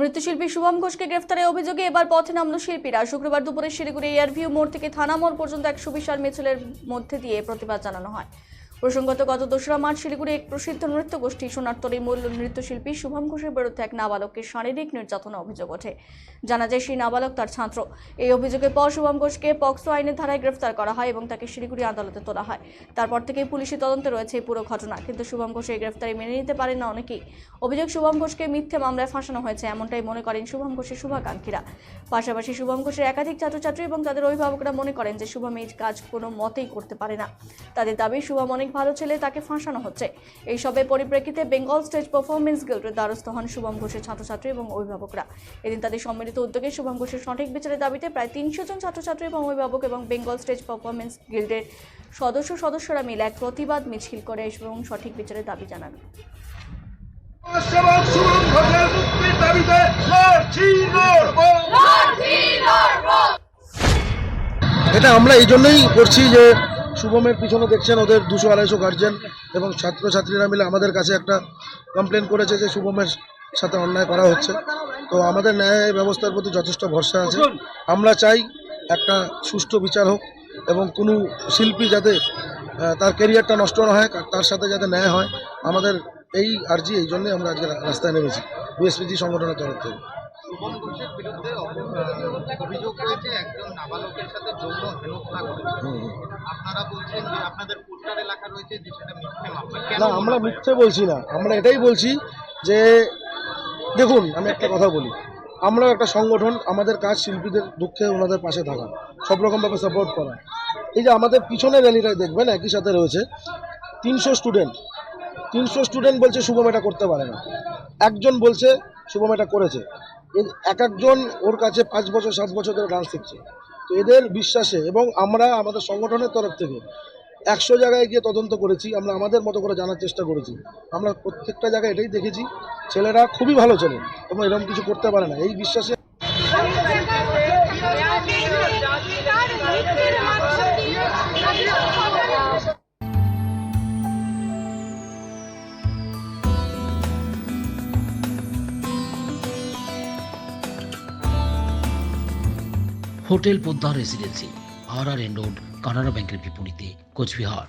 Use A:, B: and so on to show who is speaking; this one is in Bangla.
A: মৃত্যুশিল্পী শুভম ঘোষকে গ্রেফতারের অভিযোগে এবার পথে নামলো শিল্পীরা। শুক্রবার দুপুরে শিলিগুড়ি এয়ারভিউ মোড় থেকে থানা মোড় পর্যন্ত এক সুবিশাল মিছিলের মধ্যে দিয়ে প্রতিবাদ জানানো হয়। প্রসঙ্গত গত 2রা মার্চ শিলিগুড়ি এক প্রসিদ্ধ নৃত্য গোষ্ঠী সোনারতরী মূল নৃত্যশিল্পী শুভম ঘোষের বিরুদ্ধে এক নাবালককে শারীরিক নির্যাতনের অভিযোগ ওঠে। জানা যায় সেই নাবালক তার ছাত্র। এই অভিযোগের পর শুভম ঘোষকে পক্সো আইনের ধারায় গ্রেফতার করা হয় এবং তাকে শিলিগুড়ি আদালতে তোলা হয়। তারপর থেকেই পুলিশি তদন্তে রয়েছে এই পুরো ঘটনা। কিন্তু শুভম ঘোষ এই গ্রেফতারি মেনে নিতে পারেন না অনেকেই। অভিযোগ, শুভম ঘোষকে মিথ্যে মামলায় ফাঁসানো হয়েছে, এমনটাই মনে করেন শুভম ঘোষের শুভাকাঙ্ক্ষীরা। পাশাপাশি শুভম ঘোষের একাধিক ছাত্রছাত্রী এবং তাদের অভিভাবকরা মনে করেন যে শুভম এই কাজ কোনো মতেই করতে পারে না। তাদের দাবি, শুভম অনেক ভালো ছেলে, তাকে ফাঁসানো হচ্ছে। এইসবের পরিপ্রেক্ষিতে বেঙ্গল স্টেজ পারফরমেন্স গিল্ডের দ্বারস্থ হন শুভম ঘোষের ছাত্রছাত্রী এবং অভিভাবকরা। এদিন তাদের সম্মিলিত উদ্যোগে শুভম ঘোষের সঠিক বিচারের দাবিতে প্রায় 300 জন ছাত্রছাত্রী এবং অভিভাবক এবং বেঙ্গল স্টেজ পারফরমেন্স গিল্ডের সদস্যরা মিলে এক প্রতিবাদ মিছিল করে এবং সঠিক বিচারের দাবি জানান।
B: এটা আমরা এই জন্যই করছি যে শুভমের পিছনে দেখছেন ওদের 200-250 গার্জেন এবং ছাত্রছাত্রীরা মিলে আমাদের কাছে একটা কমপ্লেন করেছে যে শুভমের সাথে অন্যায় করা হচ্ছে। তো আমাদের ন্যায় ব্যবস্থার প্রতি যথেষ্ট ভরসা আছে। আমরা চাই একটা সুষ্ঠু বিচার হোক এবং কোনো শিল্পী যাতে তার ক্যারিয়ারটা নষ্ট না হয়, তার সাথে যাতে ন্যায় হয়। আমাদের এই আর্জি, এই জন্যই আমরা আজকে রাস্তায় নেমেছি বিএসপিজি সংগঠনের তরফ থেকে।
C: শুভম ঘোষের বিরুদ্ধে অভিযোগ রয়েছে একজন নাবালকের সাথে যৌন হেনস্থা করেছে। আপনারা বলছেন যে আপনাদের পোস্টারে লেখা রয়েছে যে সেটা মিথ্যে মামলা।
B: না, আমরা মিথ্যে বলছি না, আমরা এটাই বলছি যে দেখুন, আমি একটা কথা বলি, আমরা একটা সংগঠন, আমাদের কাজ শিল্পীদের দুঃখে ওনাদের পাশে থাকা, সব রকমভাবে সাপোর্ট করা। এই যে আমাদের পিছনে র্যালিটায় দেখবেন একই সাথে রয়েছে 300 স্টুডেন্ট বলছে শুভম এটা করতে পারে না, একজন বলছে শুভম এটা করেছে। এক একজন ওর কাছে 5 বছর 7 বছর ধরে ডান্স শিখছে। তো এদের বিশ্বাসে এবং আমরা আমাদের সংগঠনের তরফ থেকে 100 জায়গায় গিয়ে তদন্ত করেছি, আমরা আমাদের মতো করে জানার চেষ্টা করেছি। আমরা প্রত্যেকটা জায়গায় এটাই দেখেছি, ছেলেরা খুবই ভালো ছেলে এবং এরকম কিছু করতে পারে না, এই বিশ্বাসে।
D: Hotel Poddar residency, RRN road, Canara ব্যাংকের বিপরীতে, কোচবিহার।